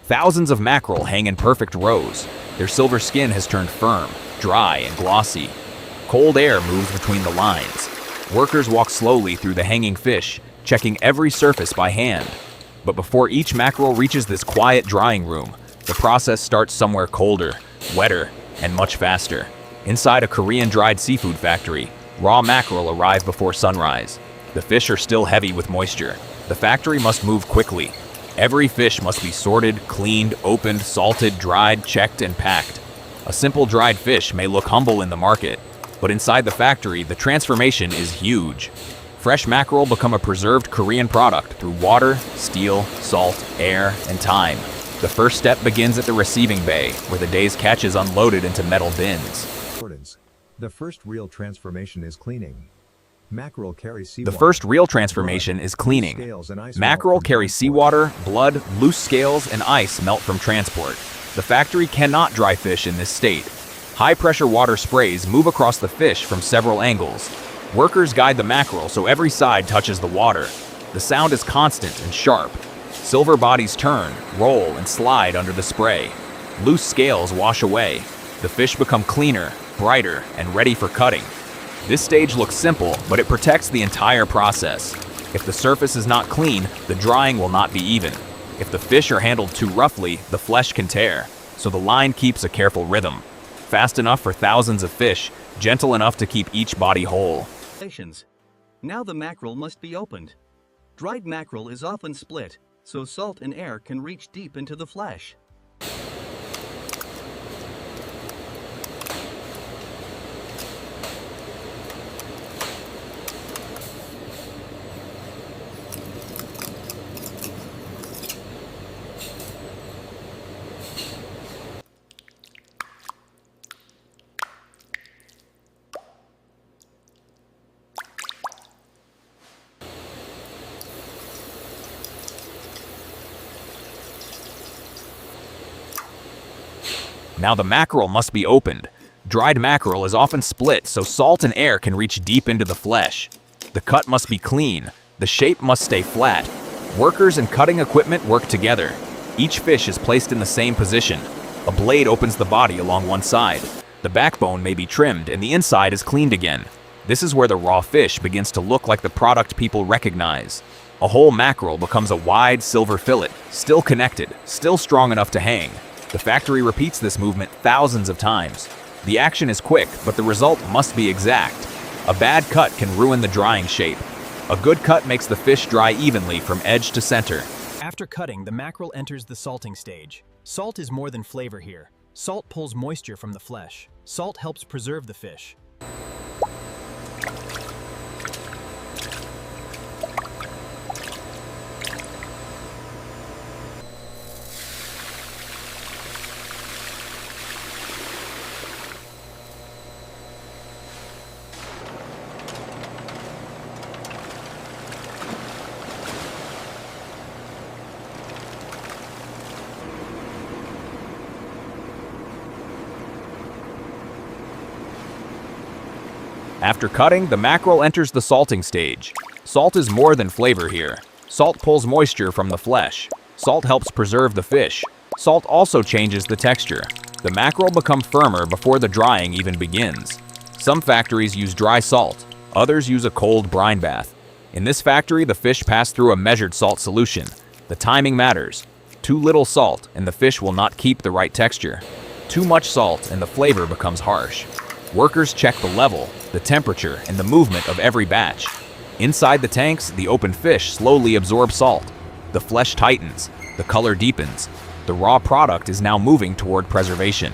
Thousands of mackerel hang in perfect rows. Their silver skin has turned firm, dry, and glossy. Cold air moves between the lines. Workers walk slowly through the hanging fish, checking every surface by hand. But before each mackerel reaches this quiet drying room, the process starts somewhere colder, wetter, and much faster. Inside a Korean dried seafood factory, raw mackerel arrive before sunrise. The fish are still heavy with moisture. The factory must move quickly. Every fish must be sorted, cleaned, opened, salted, dried, checked, and packed. A simple dried fish may look humble in the market, but inside the factory, the transformation is huge. Fresh mackerel become a preserved Korean product through water, steel, salt, air, and time. The first step begins at the receiving bay, where the day's catch is unloaded into metal bins. The first real transformation is cleaning. Mackerel carry seawater. The first real transformation is cleaning. Mackerel carry seawater, blood, loose scales, and ice melt from transport. The factory cannot dry fish in this state. High-pressure water sprays move across the fish from several angles. Workers guide the mackerel so every side touches the water. The sound is constant and sharp. Silver bodies turn, roll, and slide under the spray. Loose scales wash away. The fish become cleaner, brighter, and ready for cutting. This stage looks simple, but it protects the entire process. If the surface is not clean, the drying will not be even. If the fish are handled too roughly, the flesh can tear, so the line keeps a careful rhythm. Fast enough for thousands of fish, gentle enough to keep each body whole. Now the mackerel must be opened. Dried mackerel is often split, so salt and air can reach deep into the flesh. Now the mackerel must be opened. Dried mackerel is often split so salt and air can reach deep into the flesh. The cut must be clean. The shape must stay flat. Workers and cutting equipment work together. Each fish is placed in the same position. A blade opens the body along one side. The backbone may be trimmed and the inside is cleaned again. This is where the raw fish begins to look like the product people recognize. A whole mackerel becomes a wide silver fillet, still connected, still strong enough to hang. The factory repeats this movement thousands of times. The action is quick, but the result must be exact. A bad cut can ruin the drying shape. A good cut makes the fish dry evenly from edge to center. After cutting, the mackerel enters the salting stage. Salt is more than flavor here. Salt pulls moisture from the flesh. Salt helps preserve the fish. After cutting, the mackerel enters the salting stage. Salt is more than flavor here. Salt pulls moisture from the flesh. Salt helps preserve the fish. Salt also changes the texture. The mackerel become firmer before the drying even begins. Some factories use dry salt. Others use a cold brine bath. In this factory, the fish pass through a measured salt solution. The timing matters. Too little salt, and the fish will not keep the right texture. Too much salt, and the flavor becomes harsh. Workers check the level, the temperature, and the movement of every batch. Inside the tanks, the open fish slowly absorbs salt. The flesh tightens, the color deepens. The raw product is now moving toward preservation.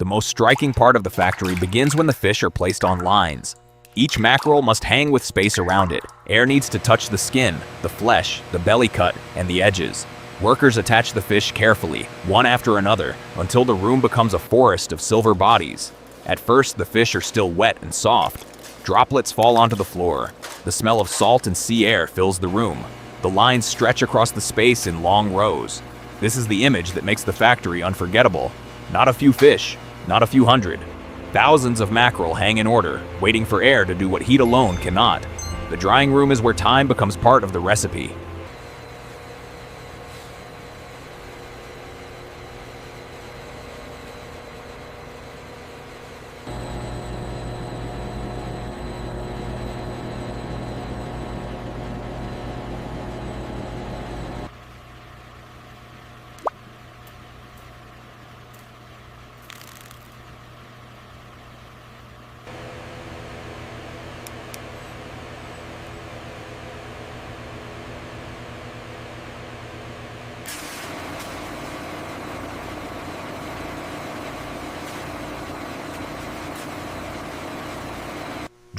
most striking part of the factory begins when the fish are placed on lines. Each mackerel must hang with space around it. Air needs to touch the skin, the flesh, the belly cut, and the edges. Workers attach the fish carefully, one after another, until the room becomes a forest of silver bodies. At first, the fish are still wet and soft. Droplets fall onto the floor. The smell of salt and sea air fills the room. The lines stretch across the space in long rows. This is the image that makes the factory unforgettable. Not a few fish, not a few hundred. Thousands of mackerel hang in order, waiting for air to do what heat alone cannot. The drying room is where time becomes part of the recipe.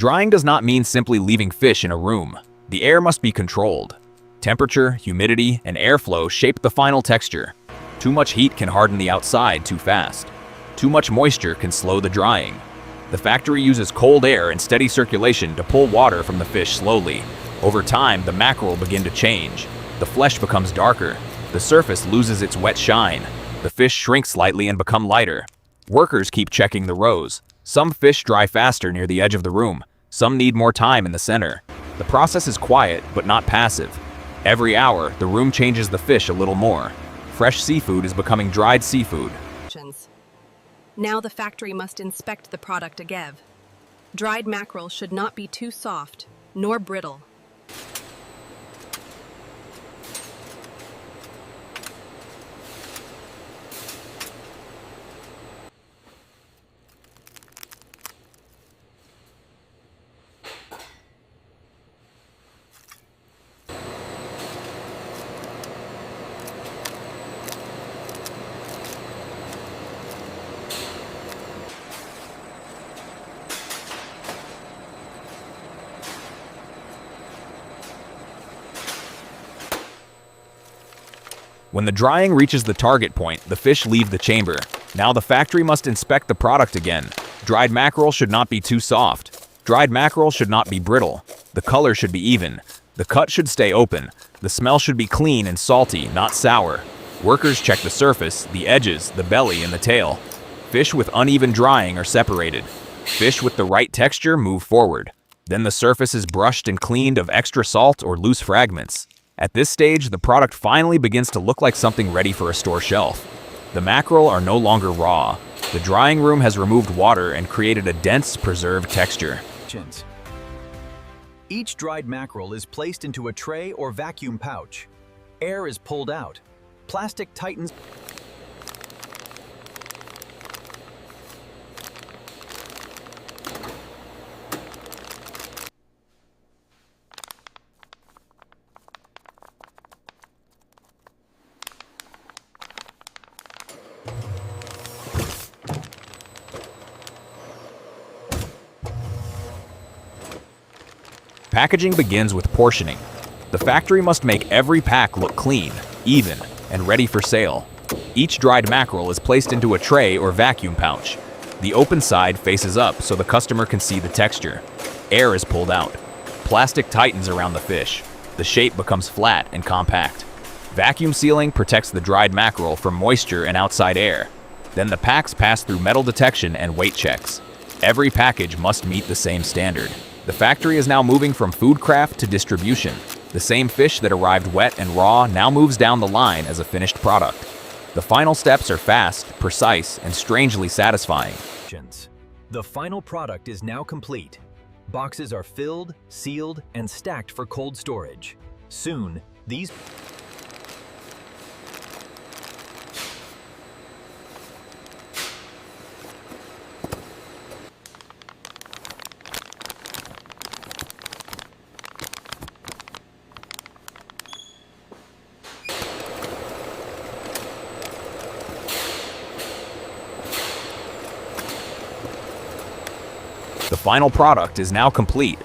Drying does not mean simply leaving fish in a room. The air must be controlled. Temperature, humidity, and airflow shape the final texture. Too much heat can harden the outside too fast. Too much moisture can slow the drying. The factory uses cold air and steady circulation to pull water from the fish slowly. Over time, the mackerel begin to change. The flesh becomes darker. The surface loses its wet shine. The fish shrink slightly and become lighter. Workers keep checking the rows. Some fish dry faster near the edge of the room. Some need more time in the center. The process is quiet, but not passive. Every hour, the room changes the fish a little more. Fresh seafood is becoming dried seafood. Now the factory must inspect the product again. Dried mackerel should not be too soft, nor brittle. When the drying reaches the target point, the fish leave the chamber. Now the factory must inspect the product again. Dried mackerel should not be too soft. Dried mackerel should not be brittle. The color should be even. The cut should stay open. The smell should be clean and salty, not sour. Workers check the surface, the edges, the belly, and the tail. Fish with uneven drying are separated. Fish with the right texture move forward. Then the surface is brushed and cleaned of extra salt or loose fragments. At this stage, the product finally begins to look like something ready for a store shelf. The mackerel are no longer raw. The drying room has removed water and created a dense, preserved texture. Each dried mackerel is placed into a tray or vacuum pouch. Air is pulled out. Plastic tightens. Packaging begins with portioning. The factory must make every pack look clean, even, and ready for sale. Each dried mackerel is placed into a tray or vacuum pouch. The open side faces up so the customer can see the texture. Air is pulled out. Plastic tightens around the fish. The shape becomes flat and compact. Vacuum sealing protects the dried mackerel from moisture and outside air. Then the packs pass through metal detection and weight checks. Every package must meet the same standard. The factory is now moving from food craft to distribution. The same fish that arrived wet and raw now moves down the line as a finished product. The final steps are fast, precise, and strangely satisfying. The final product is now complete. Boxes are filled, sealed, and stacked for cold storage. Soon, these The final product is now complete.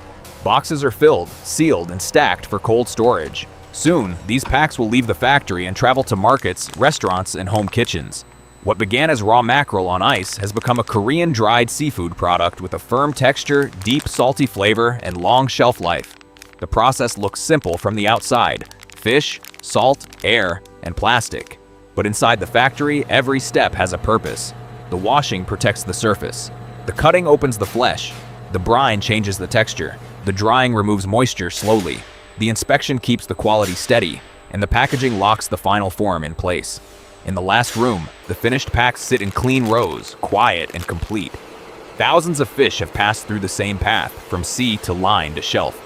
Boxes are filled, sealed, and stacked for cold storage. Soon, these packs will leave the factory and travel to markets, restaurants, and home kitchens. What began as raw mackerel on ice has become a Korean dried seafood product with a firm texture, deep salty flavor, and long shelf life. The process looks simple from the outside: fish, salt, air, and plastic. But inside the factory, every step has a purpose. The washing protects the surface. The cutting opens the flesh. The brine changes the texture. The drying removes moisture slowly. The inspection keeps the quality steady, and the packaging locks the final form in place. In the last room, the finished packs sit in clean rows, quiet and complete. Thousands of fish have passed through the same path, from sea to line to shelf.